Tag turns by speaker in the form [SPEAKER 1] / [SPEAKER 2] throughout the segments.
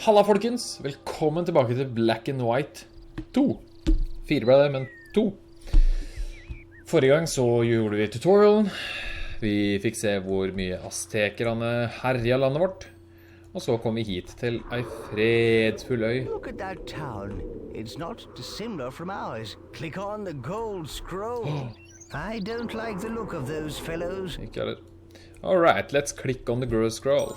[SPEAKER 1] Halla folkens, velkommen tilbake til Black and White 2. 4 ble det, men 2. Forrige gang så gjorde vi tutorialen. Vi fikk se hvor mye Aztekerne herja landet vårt. Og så kom vi hit til ei fredsfull øy.
[SPEAKER 2] Look at that town. It's not dissimilar from ours. Click on the gold scroll. I don't like the look of those fellows.
[SPEAKER 1] Ikke heller. Alright, let's click on the gold scroll.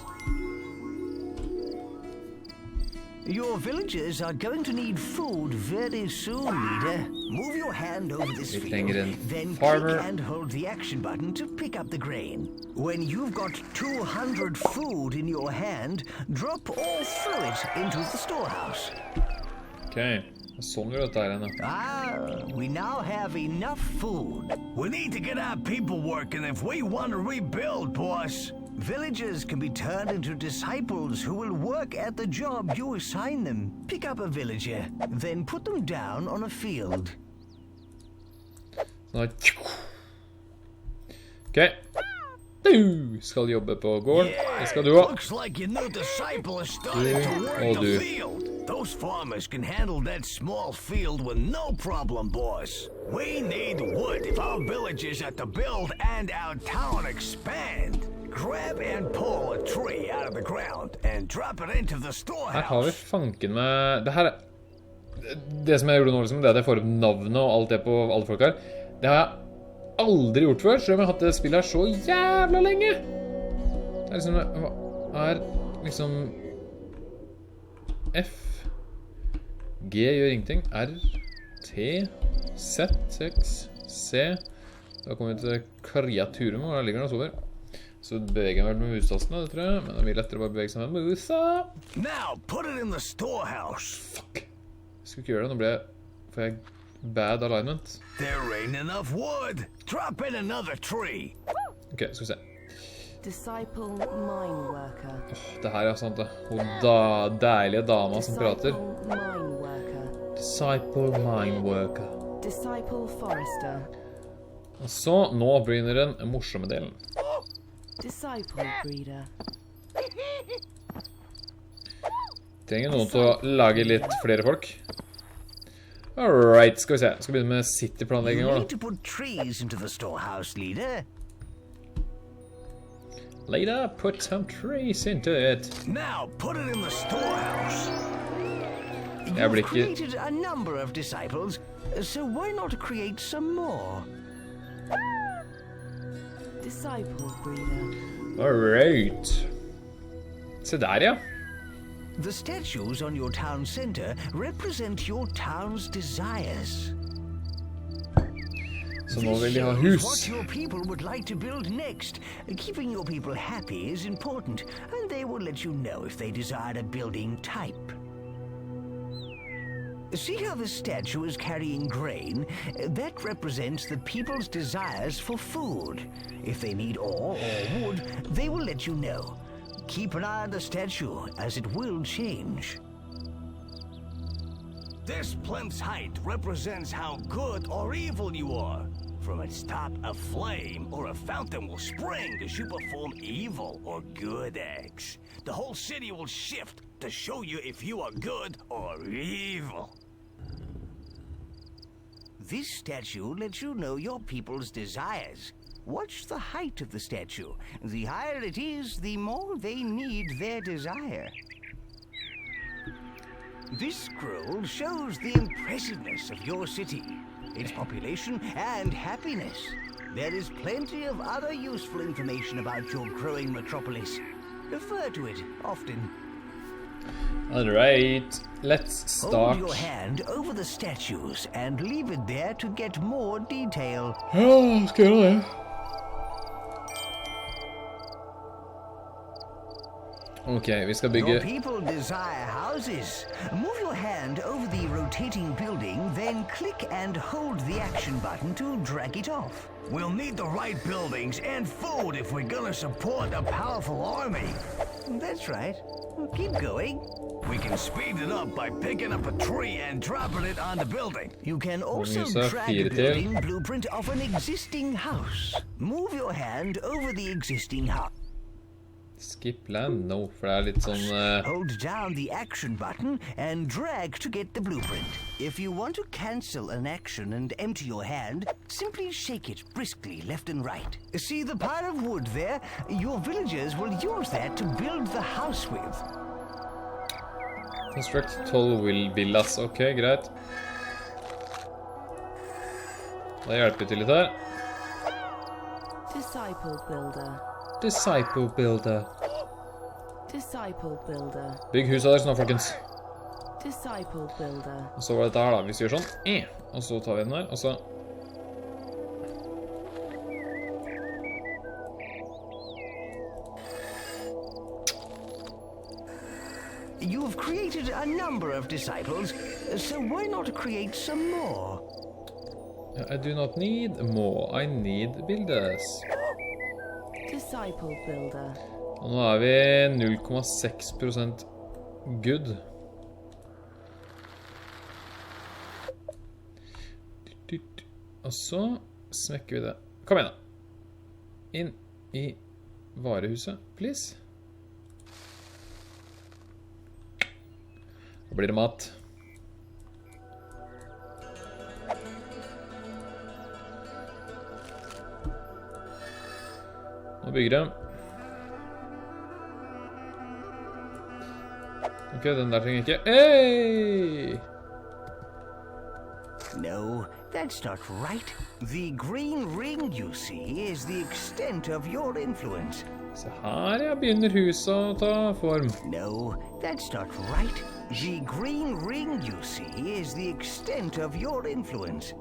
[SPEAKER 2] Your villagers are going to need food very soon, leader. Move your hand over this field, then click and hold the action button to pick up the grain. When you've got 200 food in your hand, drop all through it into the storehouse.
[SPEAKER 1] Okay, sånn gjør dette her henne.
[SPEAKER 2] We now have enough food.
[SPEAKER 3] We need to get our people working if we want to rebuild, boss.
[SPEAKER 2] Villagers can be turned into disciples who will work at the job you assign them. Pick up a villager, then put them down on a field.
[SPEAKER 1] Ok. Du skal jobbe på gården. Det skal du også.
[SPEAKER 3] Looks like your new disciple is starting to work the field. Those farmers can handle that small field with no problem, boss. We need wood if our villages are to build and our town expand. Grab and pull a tree out of the ground and drop it into the storehouse.
[SPEAKER 1] Her har vi fanken med... Det her... Det som jeg gjorde nå, liksom, det at jeg får opp navnet og alt det på alle folk her, det har jeg aldri gjort før, selv om jeg har hatt det spillet her så jævla lenge. Det er liksom... Hva er liksom... F... G gjør ingenting. R... T... Z... X... C... Da kommer vi til kreaturum, og der ligger den også over. Så beveger jeg meg med mus-tastene, det tror jeg, men det er mye lettere å bare bevege seg med musa.
[SPEAKER 3] Now, put it in the storehouse.
[SPEAKER 1] Fuck. Jeg skulle ikke gjøre det, får jeg bad alignment.
[SPEAKER 3] There ain't enough wood. Drop in another tree.
[SPEAKER 1] Ok, skal vi se.
[SPEAKER 4] Disciple mine worker.
[SPEAKER 1] Det her er sant det. Hun deilige dama som prater. Disciple mine worker.
[SPEAKER 4] Disciple forester.
[SPEAKER 1] Og så, nå begynner den morsomme delen.
[SPEAKER 4] Disciple breeder.
[SPEAKER 1] Trenger noen til å lage litt flere folk. Alright, skal vi se. Skal begynne med city-planlegging
[SPEAKER 2] You
[SPEAKER 1] også.
[SPEAKER 2] need to put trees into the storehouse, leader.
[SPEAKER 1] Later, put some trees into it.
[SPEAKER 3] Now, put it in the storehouse.
[SPEAKER 2] You've created a number of disciples, so why not create some more?
[SPEAKER 4] Disciple breeder.
[SPEAKER 1] Alright. Se der, ja.
[SPEAKER 2] The statues on your town center represent your town's desires.
[SPEAKER 1] Så nå vil de ha
[SPEAKER 2] This shows
[SPEAKER 1] hus.
[SPEAKER 2] what your people would like to build next. Keeping your people happy is important, and they will let you know if they desire a building type. See how the statue is carrying grain? That represents the people's desires for food. If they need ore or wood, they will let you know. Keep an eye on the statue, as it will change.
[SPEAKER 3] This plinth's height represents how good or evil you are. From its top, a flame or a fountain will spring as you perform evil or good acts. The whole city will shift to show you if you are good or evil.
[SPEAKER 2] This statue lets you know your people's desires. Watch the height of the statue. The higher it is, the more they need their desire. This scroll shows the impressiveness of your city, its population and happiness. There is plenty of other useful information about your growing metropolis. Refer to it often.
[SPEAKER 1] Alright, let's start.
[SPEAKER 2] Hold your hand over the statues and leave it there to get more detail.
[SPEAKER 1] Ja, skal jeg gjøre det. Ok, vi skal bygge...
[SPEAKER 2] Your people desire houses. Move your hand over the rotating building, then click and hold the action button to drag it off.
[SPEAKER 3] We'll need the right buildings and food if we're gonna support a powerful army.
[SPEAKER 2] That's right. Keep going.
[SPEAKER 3] We can speed it up by picking up a tree and dropping it on the building.
[SPEAKER 2] You can also drag a building blueprint of an existing house. Move your hand over the existing house.
[SPEAKER 1] Skip land? No, for det litt sånn...
[SPEAKER 2] Hold down the action button and drag to get the blueprint. If you want to cancel an action and empty your hand, simply shake it briskly left and right. See the pile of wood there? Your villagers will use that to build the house with.
[SPEAKER 1] Construct 12 villas. Ok, greit. Da hjelper vi til litt her.
[SPEAKER 4] Disciple builder.
[SPEAKER 1] Disciple builder.
[SPEAKER 4] Disciple builder.
[SPEAKER 1] Bygg huset deres nå, folkens.
[SPEAKER 4] Disciple builder.
[SPEAKER 1] Og så var dette her da, hvis vi gjør sånn. Og så tar vi den her, og så...
[SPEAKER 2] You've created a number of disciples, so why not create some more?
[SPEAKER 1] I do not need more, I need builders.
[SPEAKER 4] Disciple builder.
[SPEAKER 1] Og nå er vi 0,6% good. Og så smekker vi det. Kom igjen da. Inn i varehuset, please. Da blir det mat. Nå bygger jeg. Ok, den der trenger jeg ikke. Hey!
[SPEAKER 2] No, that's not right. The green ring you see is the extent of your influence.
[SPEAKER 1] Se her, jeg begynner huset å ta form.
[SPEAKER 2] No, that's not right. The green ring you see is the extent of your influence.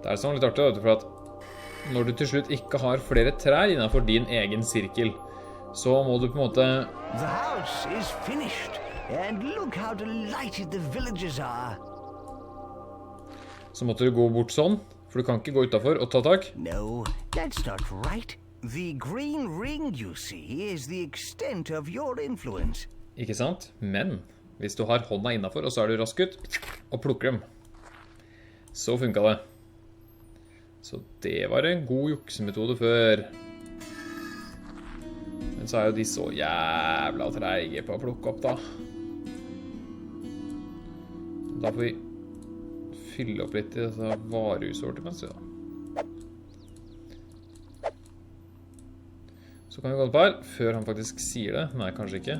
[SPEAKER 1] Det er sånn litt artig, vet du, for at når du til slutt ikke har flere trær innenfor din egen sirkel, så må du på en måte...
[SPEAKER 2] The house is finished, and look how delighted the villagers are.
[SPEAKER 1] Så måtte du gå bort sånn, for du kan ikke gå utenfor og ta tak.
[SPEAKER 2] No, that's not right. The green ring you see is the extent of your influence.
[SPEAKER 1] Ikke sant? Men hvis du har hånda innenfor, og så er du rask ut og plukker dem, så funket det. Så det var en god juksemetode før. Men så er jo de så jævla treige på å plukke opp da. Da får vi fylle opp litt i dette varehusordet mens da. Så kan vi gå opp her, før han faktisk sier det. Nei, kanskje ikke.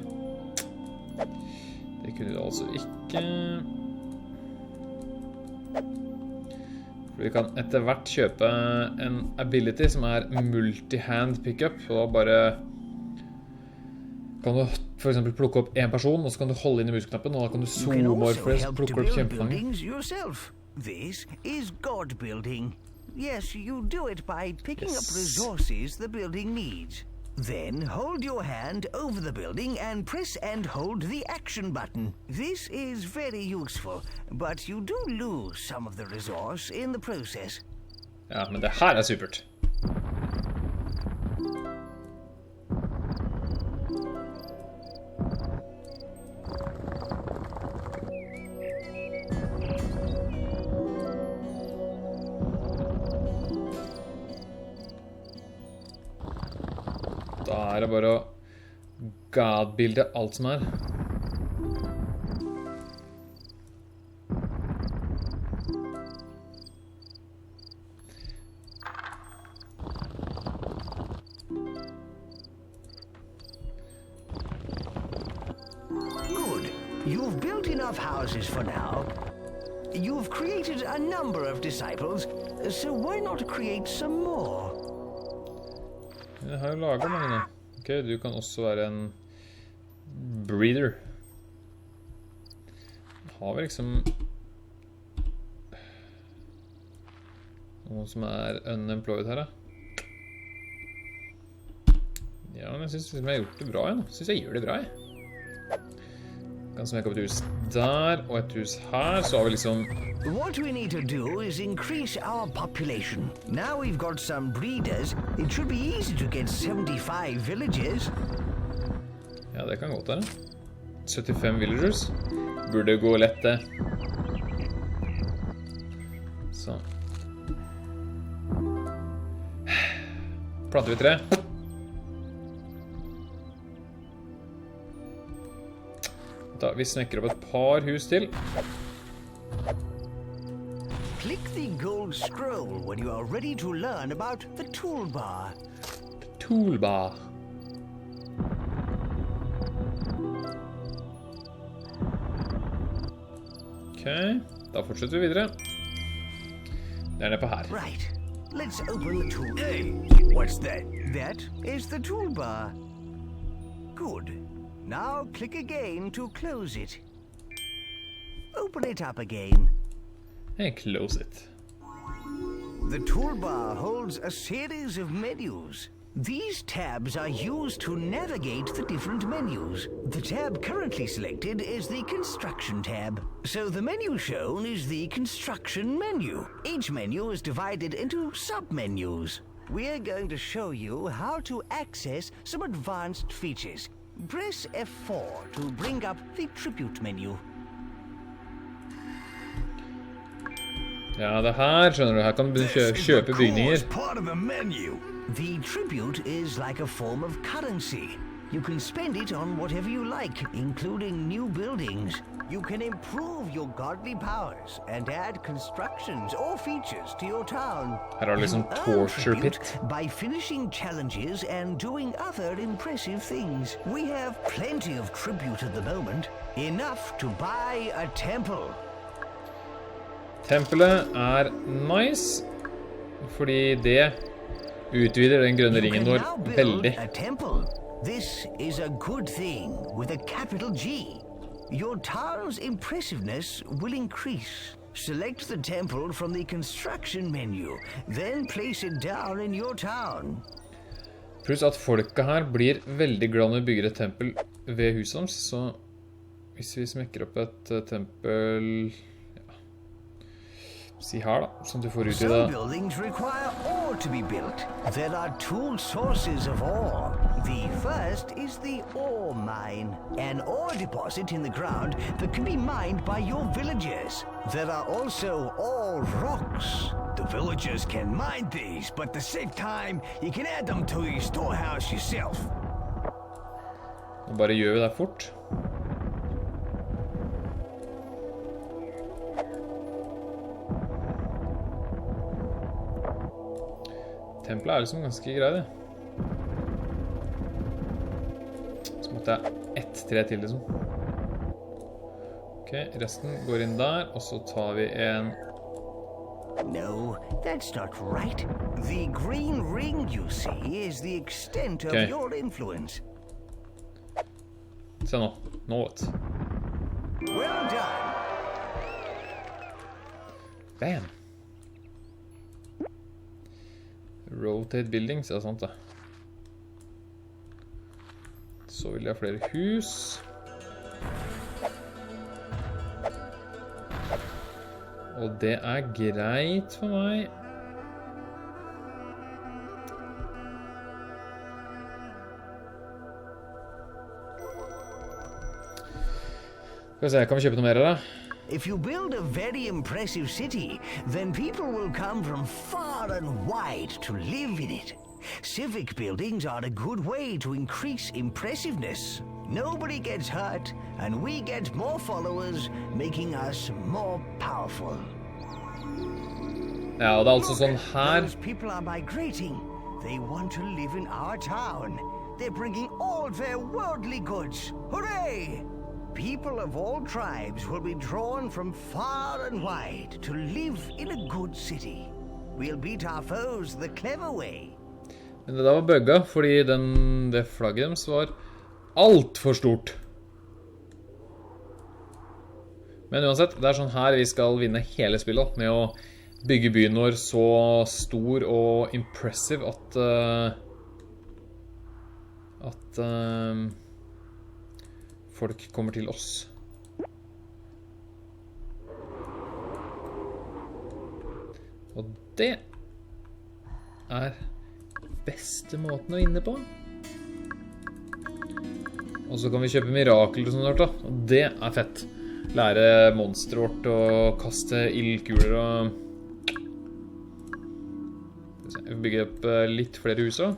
[SPEAKER 1] Det kunne du altså ikke. For vi kan etter hvert kjøpe en ability som er multi-hand pickup, og da bare kan du for eksempel plukke opp en person, og så kan du holde inn i musknappen, og da kan du zoome over for det, plukke opp kjempemange.
[SPEAKER 2] This is God building. Yes, you do it by picking up resources the building needs. Then hold your hand over the building and press and hold the action button. This is very useful, but you do lose some of the resource in the process.
[SPEAKER 1] Ja, men det her er supert. Da er det bare å God-bilde alt som er.
[SPEAKER 2] Good. You've built enough houses for now. You've created a number of disciples, so why not create some more?
[SPEAKER 1] Jeg har jo laget mange nå. Ok, du kan også være en breeder. Har vi liksom noen som er unemployed her da? Ja, men jeg synes liksom jeg har gjort det bra jeg nå. Jeg synes jeg gjør det bra jeg. Kan smeke opp et hus der, og et hus her, så har vi liksom...
[SPEAKER 2] What we need to do is increase our population. Now we've got some breeders, it should be easy to get 75 villages.
[SPEAKER 1] Ja, det kan godt være. 75 villagers. Burde gå lett det. Så. Planter vi tre. Da, vi snekker opp et par hus til.
[SPEAKER 2] Click the gold scroll when you are ready to learn about the toolbar.
[SPEAKER 1] Toolbar. Ok, da fortsetter vi videre. Det nede på her.
[SPEAKER 2] Right. Let's open the tool.
[SPEAKER 3] Hey, what's that?
[SPEAKER 2] That is the toolbar. Good. Now click again to close it. Open it up again.
[SPEAKER 1] And close it.
[SPEAKER 2] The toolbar holds a series of menus. These tabs are used to navigate the different menus. The tab currently selected is the Construction tab. So the menu shown is the Construction menu. Each menu is divided into sub-menus. We're going to show you how to access some advanced features. Press F4 to bring up the Tribute menu.
[SPEAKER 1] Ja, det her, skjønner du, her kan du kjøpe bygninger.
[SPEAKER 2] The tribute is like a form of currency. You can spend it on whatever you like, including new buildings. You can improve your godly powers and add constructions or features to your town.
[SPEAKER 1] Her har du liksom torture pit.
[SPEAKER 2] By finishing challenges and doing other impressive things. We have plenty of tribute at the moment. Enough to buy a temple.
[SPEAKER 1] Tempelet nice, fordi det utvider den grønne ringen vår veldig.
[SPEAKER 2] This is a good thing with a capital G. Your town's impressiveness will increase. Select the temple from the construction menu, then place it down in your town.
[SPEAKER 1] Pluss at folka her blir veldig glad når vi bygger et tempel ved huset deres, så hvis vi smekker opp et tempel... Si her da, sånn du får ut i det.
[SPEAKER 2] Some buildings require ore to be built. There are two sources of ore. The first is the ore mine, an ore deposit in the ground that can be mined by your villagers. There are also ore rocks.
[SPEAKER 3] The villagers can mine these, but to save time, you can add them to your storehouse yourself.
[SPEAKER 1] Nå bare gjør vi det fort. Tempelet liksom ganske greit, det. Så måtte jeg ett tre til, liksom. Ok, resten går inn der, og så tar vi en...
[SPEAKER 2] No, that's not right. The green ring you see is the extent of your influence.
[SPEAKER 1] Se nå, nå vet.
[SPEAKER 2] Well done.
[SPEAKER 1] Bam! Rotate buildings, ja sant det. Så vil jeg ha flere hus. Og det greit for meg. Skal vi se, kan vi kjøpe noe mer her da?
[SPEAKER 2] If you build a very impressive city, then people will come from far and wide to live in it. Civic buildings are a good way to increase impressiveness. Nobody gets hurt, and we get more followers, making us more powerful.
[SPEAKER 1] Ja, det altså sånn her.
[SPEAKER 2] Those people are migrating. They want to live in our town. They're bringing all their worldly goods. Hooray! People of all tribes will be drawn from far and wide to live in a good city. We'll beat our foes the clever way.
[SPEAKER 1] Men det der var bugga, fordi det flagget deres var alt for stort. Men uansett, det sånn her vi skal vinne hele spillet, med å bygge byen vår så stor og impressive at folk kommer til oss. Og det beste måten å vinne på. Og så kan vi kjøpe mirakler og sånt da. Og det fett. Lære monsteret vårt å kaste ildkuler og... Vi bygger opp litt flere hus også.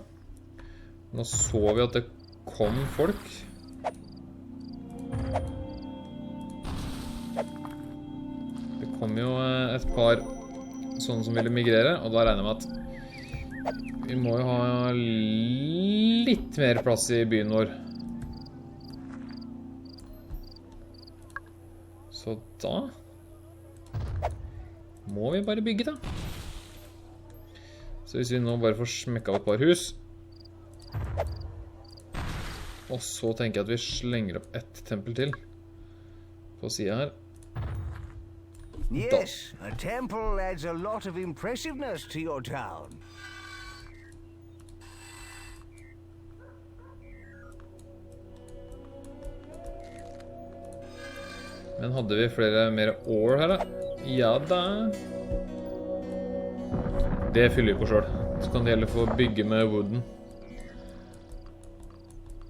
[SPEAKER 1] Nå så vi at det kom folk. kommer jo et par sånne som vil migrere, og da regner jeg med at vi må jo ha litt mer plass i byen vår. Så da må vi bare bygge da. Så hvis vi nå bare får smekket opp et par hus, og så tenker jeg at vi slenger opp ett tempel til på siden her.
[SPEAKER 2] Yes, a temple adds a lot of impressiveness to your town.
[SPEAKER 1] Men hadde vi mer ore her da? Ja da. Det fyller vi på selv. Så kan det gjelde for å bygge med wooden.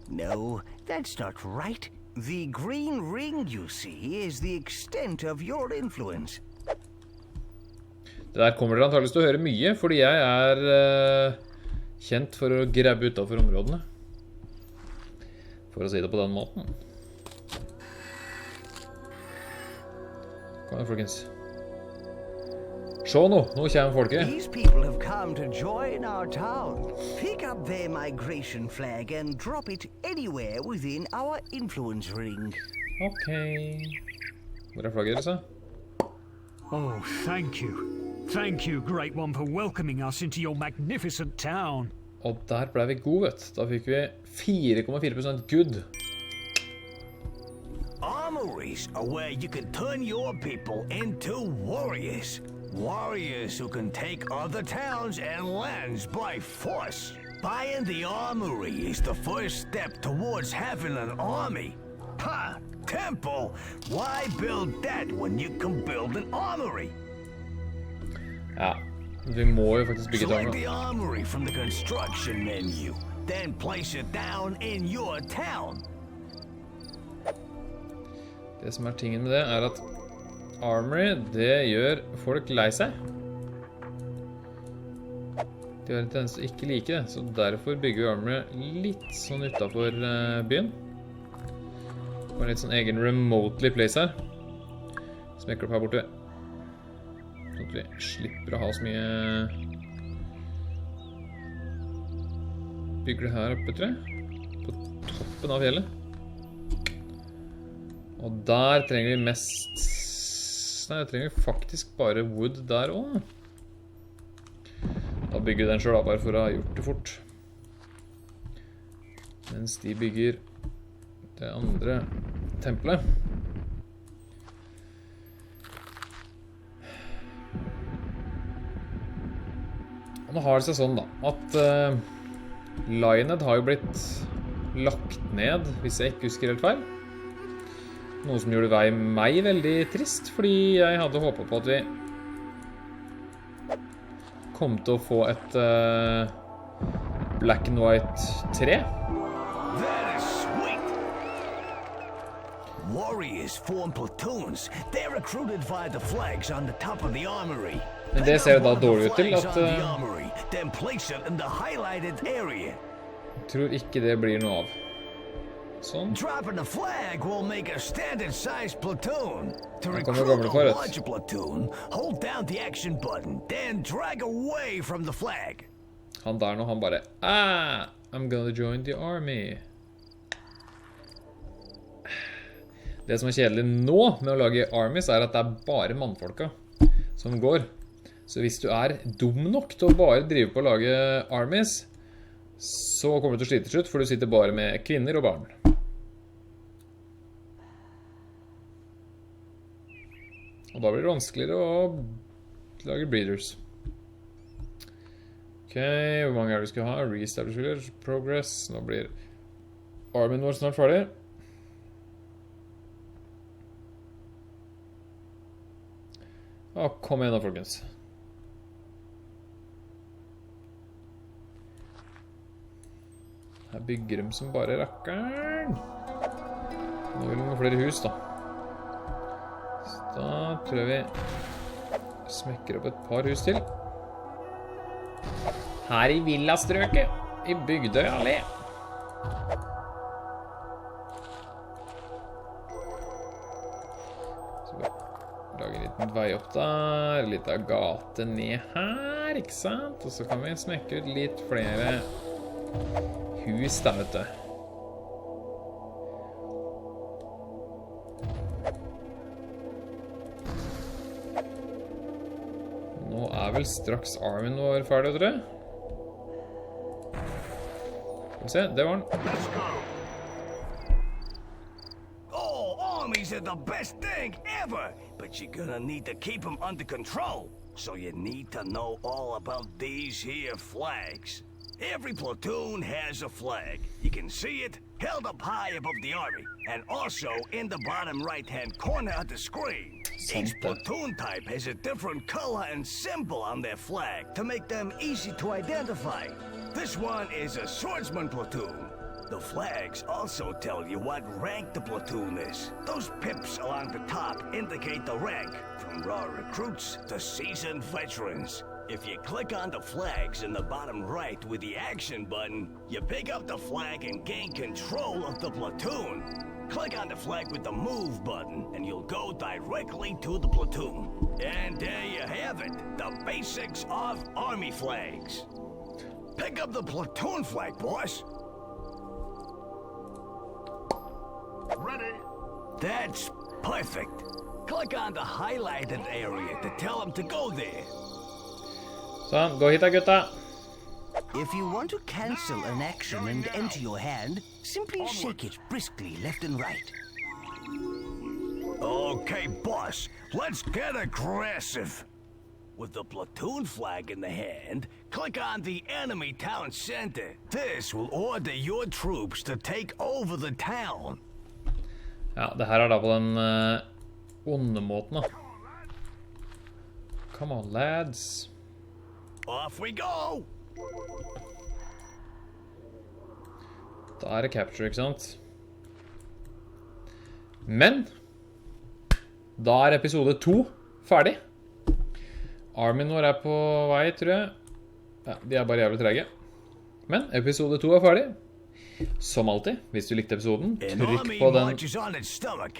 [SPEAKER 2] No, that's not right. The green ring you see is the extent of your influence.
[SPEAKER 1] Det der kommer dere antageligvis til å høre mye, fordi jeg kjent for å grabbe utenfor områdene. For å si det på den måten. Kom igjen, folkens. Se nå kommer folket.
[SPEAKER 2] These people have come to join our town. Pick up their migration flag and drop it anywhere within our influence ring.
[SPEAKER 1] Ok. Hvor flagget deres da?
[SPEAKER 5] Oh, thank you. Thank you, Great One, for welcoming us into your magnificent town.
[SPEAKER 1] Og der ble vi gode, vet. Da fikk vi 4,4% good.
[SPEAKER 3] Armories are where you can turn your people into warriors. Warriors who can take other towns and lands by force. Buying the armory is the first step towards having an army. Ha! Temple! Why build that when you can build an armory?
[SPEAKER 1] Ja, vi må jo faktisk bygge
[SPEAKER 3] Select
[SPEAKER 1] tårnet.
[SPEAKER 3] the armory from the construction menu. Then place it down in your town.
[SPEAKER 1] Det som tingen med det at Armory, det gjør folk lei seg. De har en tendens til å ikke like det, så derfor bygger vi Armory litt sånn utenfor byen. Og en litt sånn egen remotely place her. Smekker opp her borte. Sånn at vi slipper å ha så mye bygger det her oppe, tror jeg. På toppen av fjellet. Og der trenger vi mest... Nei, jeg trenger faktisk bare wood der også. Da bygger vi den selv da, bare for å ha gjort det fort. Mens de bygger det andre tempelet. Og nå har det seg sånn da, at Lionhead har jo blitt lagt ned, hvis jeg ikke husker helt feil. Noe som gjorde meg veldig trist, fordi jeg hadde håpet på at vi kom til å få et black and white 3.
[SPEAKER 3] That is sweet. Warriors form platoons. They're recruited via the flags on the top of the armory.
[SPEAKER 1] Men det ser jo da dårlig ut til at
[SPEAKER 3] Then place it in the highlighted area.
[SPEAKER 1] tror ikke det blir noe av. Sånn.
[SPEAKER 3] Dropping a flag will make a standard-sized platoon. To
[SPEAKER 1] Han kommer
[SPEAKER 3] recruit
[SPEAKER 1] gamle
[SPEAKER 3] a
[SPEAKER 1] for, vet.
[SPEAKER 3] larger platoon, hold down the action button, then drag away from the flag.
[SPEAKER 1] Han der nå, han bare I'm gonna join the army. Det som kjedelig nå med å lage armies at det bare mannfolka som går. Så hvis du dum nok til å bare drive på å lage armies, så kommer du til å slite til slutt, for du sitter bare med kvinner og barn. Og da blir det vanskeligere å lage breeders. Ok, hvor mange vi skal ha? Reestablish village, progress. Nå blir armyen vår snart ferdig. Kom igjen da, folkens. Her bygger de som bare rakkeren. Nå vil vi ha flere hus da. Så da tror jeg vi smekker opp et par hus til. Her i villastrøket, i Bygdøy allé. Så Lage en liten vei opp der, litt av gate ned her, ikke sant? Og så kan vi smekke ut litt flere hus der, vet du. Nå vel straks armen vår ferdig, tror jeg. Skal vi se, det var den.
[SPEAKER 3] Armies are the best thing ever, but you're gonna need to keep them under control. So you need to know all about these here flags. Every platoon has a flag. You can see it held up high above the army, and also in the bottom right-hand corner of the screen. Each platoon type has a different color and symbol on their flag to make them easy to identify. This one is a swordsman platoon. The flags also tell you what rank the platoon is. Those pips along the top indicate the rank, from raw recruits to seasoned veterans. If you click on the flags in the bottom right with the action button, you pick up the flag and gain control of the platoon. Click on the flag with the move button and you'll go directly to the platoon. And there you have it, the basics of army flags. Pick up the platoon flag, boss. Ready? That's perfect. Click on the highlighted area to tell them to go there.
[SPEAKER 1] Sånn, gå hit da, gutta.
[SPEAKER 2] If you want to cancel an action and enter your hand, simply shake it briskly left and right.
[SPEAKER 3] Okay, boss, let's get aggressive. With the platoon flag in the hand, click on the enemy town center. This will order your troops to take over the town.
[SPEAKER 1] Ja, det her da på den onde måten da. Come on, lads.
[SPEAKER 3] Off we go!
[SPEAKER 1] Da det capture, ikke sant? Men da episode 2 ferdig. Armyen vår på vei, tror jeg. Ja, de bare jævlig trege. Men episode 2 ferdig. Som alltid, hvis du likte episoden, trykk på den.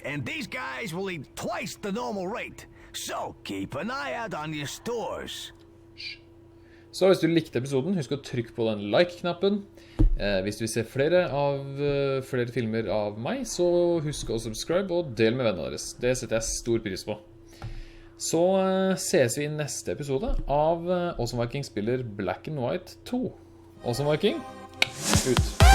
[SPEAKER 3] And these guys will eat twice the normal rate. So keep an eye out on your stores.
[SPEAKER 1] Så hvis du likte episoden, husk å trykke på den like-knappen. Hvis du vil se flere filmer av meg, så husk å subscribe og del med vennene deres. Det setter jeg stor pris på. Så ses vi i neste episode av AwesomeViking spiller Black and White 2. AwesomeViking, ut!